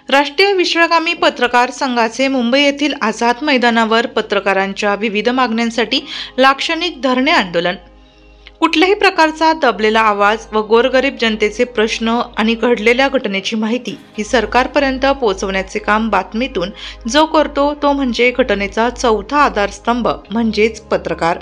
राष्ट्रीय विश्वगामी पत्रकार संघाचे मुंबई येथील आझाद मैदानावर पत्रकारांच्या विविध मागण्यांसाठी लाक्षणिक धरणे आंदोलन। कुठल्याही प्रकारचा दबलेला आवाज व गोरगरीब जनतेचे प्रश्न आणि घडलेल्या घटनेची माहिती ही सरकारपर्यंत पोहोचवण्याचे काम बातमीतून जो करतो तो म्हणजे घटनेचा चौथा आधारस्तंभ म्हणजेच पत्रकार।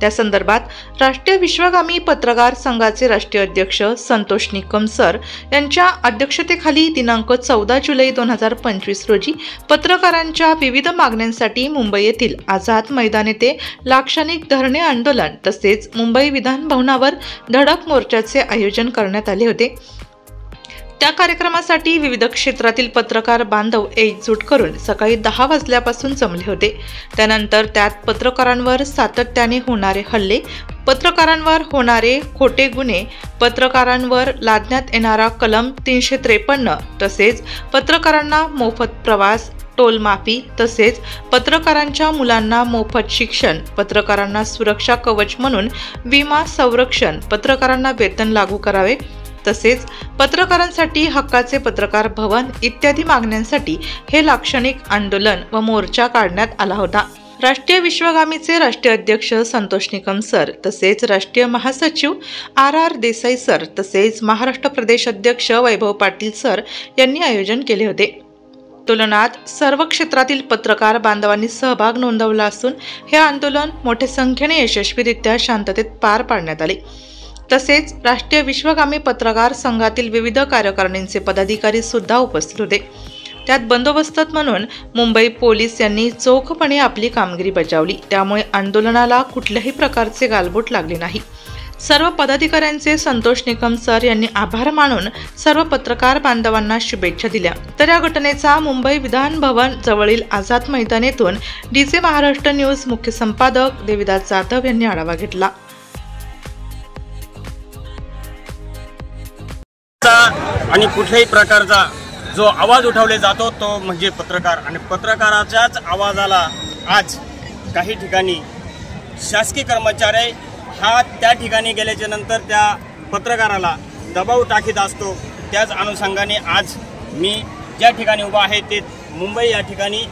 त्या संदर्भात राष्ट्रीय विश्वगामी पत्रकार संघाचे राष्ट्रीय अध्यक्ष संतोष निकम सर यांच्या अध्यक्षतेखाली दिनांक 14 जुलै 2025 रोजी पत्रकारांच्या विविध मागण्यांसाठी मुंबई येथील आझाद मैदान येथे लाक्षणिक धरणे आंदोलन तसेच मुंबई विधान भवनावर धडक मोर्चाचे आयोजन करण्यात आले होते। त्या कार्यक्रमासाठी विविध क्षेत्रातील पत्रकार बांधव एकजूट करून सकाळी 10 वाजल्यापासून जमले होते। त्यानंतर त्यात पत्रकारांवर सातत्याने होणारे हल्ले, पत्रकारांवर होणारे खोटे गुन्हे, पत्रकारांवर लादण्यात येणारा कलम 353 तसेच पत्रकारांना मोफत प्रवास, टोल माफी तसेच पत्रकारांच्या मुलांना मोफत शिक्षण, पत्रकारांना सुरक्षा कवच म्हणून विमा संरक्षण, पत्रकारांना वेतन लागू करावे तसेच पत्रकारांसाठी हक्काचे पत्रकार भवन इत्यादी मागण्यांसाठी हे लाक्षणिक आंदोलन व मोर्चा काढण्यात आला होता। राष्ट्रीय विश्वगामीचे राष्ट्रीय अध्यक्ष संतोष निकम सर तसेच राष्ट्रीय महासचिव RR देसाई सर तसेच महाराष्ट्र प्रदेश अध्यक्ष वैभव पाटील सर यांनी आयोजन केले होते। आंदोलनात सर्व क्षेत्रातील पत्रकार बांधवांनी सहभाग नोंदवला असून हे आंदोलन मोठ्या संख्येने यशस्वीरित्या शांततेत पार पाडण्यात आले। तसेच राष्ट्रीय विश्वगामी पत्रकार संघातील विविध कार्यकारिणींचे पदाधिकारी सुद्धा उपस्थित होते। त्यात बंदोबस्तात म्हणून मुंबई पोलीस यांनी चोखपणे आपली कामगिरी बजावली, त्यामुळे आंदोलनाला कुठल्याही प्रकारचे गालबोट लागले नाही। सर्व पदाधिकाऱ्यांचे संतोष निकम सर यांनी आभार मानून सर्व पत्रकार बांधवांना शुभेच्छा दिल्या। तर या घटनेचा मुंबई विधान भवन जवळील आझाद मैदान येथून डीजे महाराष्ट्र न्यूज मुख्य संपादक देविदास जाधव यांनी आढावा घेतला। आणि कुठल्याही प्रकारचा जो आवाज उठवले जातो तो म्हणजे पत्रकार, आणि पत्रकाराच्याच आवाजाला आज काही ठिकाणी शासकीय कर्मचारी हा त्या ठिकाणी गेल्याच्या नंतर त्या पत्रकाराला दबाव टाकीत असतो। त्याच अनुषंगाने आज मी ज्या ठिकाणी उभा आहे ते मुंबई या ठिकाणी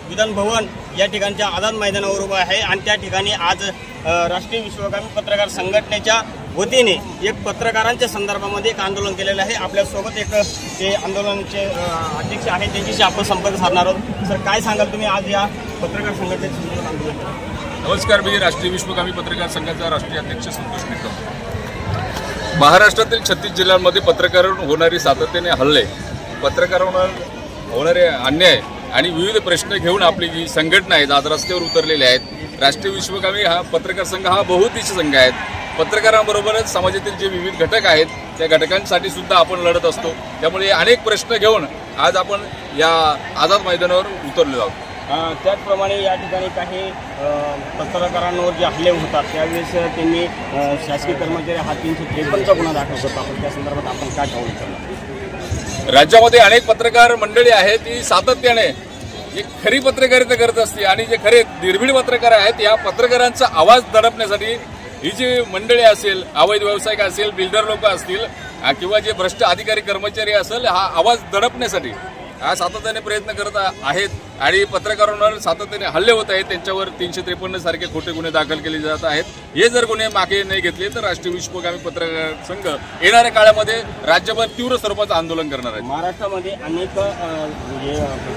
विधान भवन या ठिकाणच्या आझाद मैदानावर उभा आहे आणि त्या ठिकाणी आज राष्ट्रीय विश्वगामी पत्रकार संघटनेच्या वतीने एक पत्रकारांच्या संदर्भामध्ये एक आंदोलन केलेलं आहे। आपल्यासोबत एक ते आंदोलनाचे अध्यक्ष आहेत, त्यांच्याशी आपण संपर्क साधणार आहोत। सर, काय सांगाल तुम्ही आज या पत्रकार संघटनेचे आंदोलन? नमस्कार, मी राष्ट्रीय विश्वगामी पत्रकार संघाचा राष्ट्रीय अध्यक्ष संतोष निकम। महाराष्ट्रातील 36 जिल्ह्यांमध्ये पत्रकारांवर होणारी सातत्याने हल्ले, पत्रकारांवर होणारे अन्याय आणि विविध प्रश्न घेऊन आपली जी संघटना आहे आज रस्त्यावर उतरलेले आहेत। राष्ट्रीय विश्वगामी हा पत्रकार संघ हा बहुउद्देशीय संघ आहे। पत्रकारांबरोबरच समाजातील जे विविध घटक आहेत त्या घटकांसाठी सुद्धा आपण लढत असतो। त्यामुळे अनेक प्रश्न घेऊन आज आपण या आझाद मैदानावर उतरलेलो आहोत। त्याचप्रमाणे या ठिकाणी काही पत्रकारांवर जे हल्ले होतात त्यावेळेस त्यांनी शासकीय कर्मचारी हा 353चा गुन्हा दाखल करतो। आपण त्या संदर्भात आपण काय पाऊल उचलणार? राज्यामध्ये अनेक पत्रकार मंडळी आहेत ती सातत्याने जी खरी पत्रकारिता करत असते आणि जे खरे निर्भीड पत्रकार आहेत या पत्रकारांचा आवाज दडपण्यासाठी ही जी मंडळी असेल, अवैध व्यावसायिक असेल, बिल्डर लोक असतील किंवा जे भ्रष्ट अधिकारी कर्मचारी असेल, हा आवाज दडपण्यासाठी हा सातत्याने प्रयत्न करत आहेत आणि पत्रकारांवर सातत्याने हल्ले होत आहेत। त्यांच्यावर 353 सारखे खोटे गुन्हे दाखल केले जात आहेत। हे जर गुन्हे मागे नाही घेतले तर राष्ट्रीय विश्वगामी पत्रकार संघ येणाऱ्या काळामध्ये राज्यभर तीव्र स्वरूपाचं आंदोलन करणार आहे। महाराष्ट्रामध्ये अनेक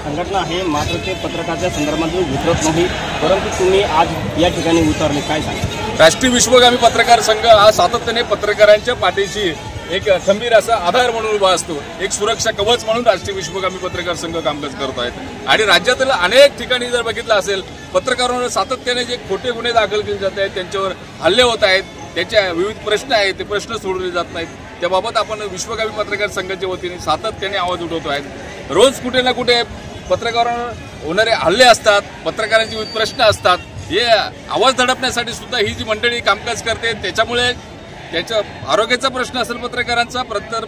संघटना आहे, मात्र ते पत्रकाराच्या संदर्भात उतरत नाही, परंतु तुम्ही आज या ठिकाणी उतरले, काय सांगा? राष्ट्रीय विश्वगामी पत्रकार संघ हा सातत्याने पत्रकारांच्या पाठीशी एक खंबीर असा आधार म्हणून उभा असतो, एक सुरक्षा कवच म्हणून राष्ट्रीय विश्वगामी पत्रकार संघ कामकाज करत आहेत। आणि राज्यातील अनेक ठिकाणी जर बघितलं असेल पत्रकारांवर सातत्याने जे खोटे गुन्हे दाखल केले जात आहेत, त्यांच्यावर हल्ले होत आहेत, त्याच्या विविध प्रश्न आहेत ते प्रश्न सोडवले जात नाहीत। त्याबाबत आपण विश्वगामी पत्रकार संघाच्या वतीने सातत्याने आवाज उठवतो आहेत। रोज कुठे ना कुठे पत्रकारांवर होणारे हल्ले असतात, पत्रकारांचे विविध प्रश्न असतात। हे आवाज दडपण्यासाठी सुद्धा ही जी मंडळी कामकाज करते, त्याच्यामुळे त्याच्या आरोग्याचा प्रश्न असेल पत्रकारांचा,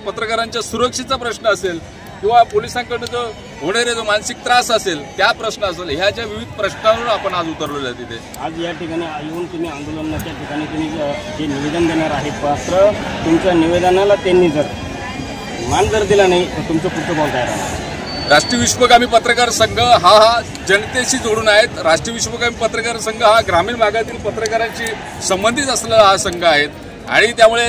पत्रकारांच्या सुरक्षेचा प्रश्न असेल किंवा पोलिसांकडून जो होणारे जो मानसिक त्रास असेल त्या प्रश्न असेल, ह्या ज्या विविध प्रश्नांवर आपण आज उतरलेलो आहे तिथे। आज या ठिकाणी येऊन तुम्ही आंदोलनाच्या ठिकाणी तुम्ही जे निवेदन देणार आहे, मात्र तुमच्या निवेदनाला त्यांनी जर मान जर दिला नाही तर तुमचं पुढचं पाऊल काय राहणार? राष्ट्रीय विश्वगामी पत्रकार संघ हा जनतेशी जोडून आहेत. राष्ट्रीय विश्वगामी पत्रकार संघ हा ग्रामीण भागातील पत्रकारांशी संबंधित असलेला हा संघ आहे आणि त्यामुळे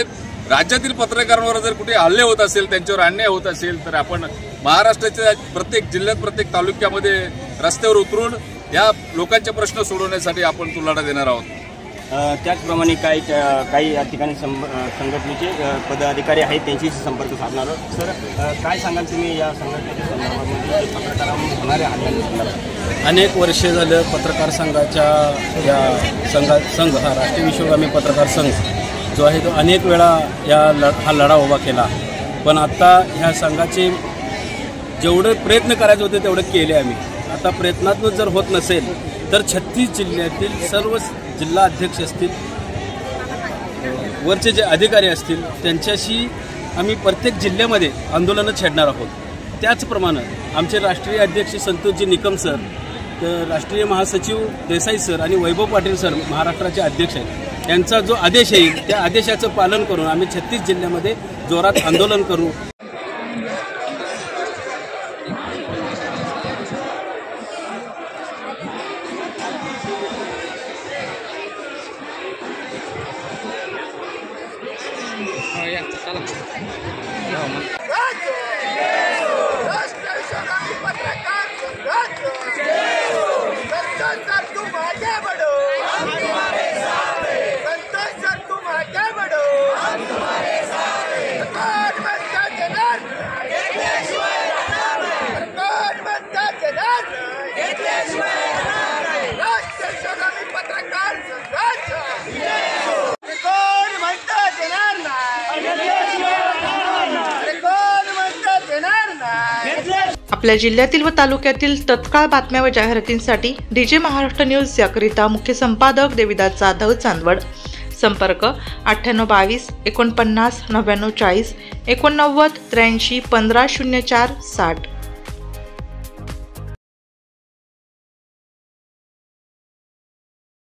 राज्यातील पत्रकारांवर जर कुठे हल्ले होत असेल, त्यांच्यावर अन्याय होत असेल तर आपण महाराष्ट्राच्या प्रत्येक जिल्ह्यात, प्रत्येक तालुक्यामध्ये रस्त्यावर उतरून या लोकांचे प्रश्न सोडवण्यासाठी आपण तो लढा देणार आहोत. त्याचप्रमाणे काही या ठिकाणी संघटनेचे पदाधिकारी आहेत, त्यांच्याशी संपर्क साधणार आहोत. सर, काय सांगाल तुम्ही या संघटनेच्या संदर्भामध्ये पत्रकारांवर होणाऱ्या हल्ल्यांसंदर्भात? अनेक वर्षे झालं पत्रकार संघाच्या या संघ हा राष्ट्रीय विश्वगामी पत्रकार संघ जो आहे तो अनेक वेळा हा लढा उभा केला, पण आता ह्या संघाचे जेवढे प्रयत्न करायचे होते तेवढे केले आम्ही. आता प्रयत्नातून जर होत नसेल तर 36 जिल्ह्यातील सर्व जिल्हा अध्यक्ष असतील, वरचे जे अधिकारी असतील, त्यांच्याशी आम्ही प्रत्येक जिल्ह्यामध्ये आंदोलनं छेडणार आहोत. त्याचप्रमाणे आमचे राष्ट्रीय अध्यक्ष संतोषजी निकम सर, तर राष्ट्रीय महासचिव देसाई सर आणि वैभव पाटील सर महाराष्ट्राचे अध्यक्ष आहेत, यांचा जो आदेश येईल त्या आदेशाचं पालन करून आम्ही 36 जिल्ह्यामध्ये जोरात आंदोलन करू. आपल्या जिल्ह्यातील व तालुक्यातील तत्काळ बातम्या व जाहिरातींसाठी डीजे महाराष्ट्र न्यूज याकरिता मुख्य संपादक देविदास जाधव, चांदवड. संपर्क 9822 49 99 40 89 83 15 04 60.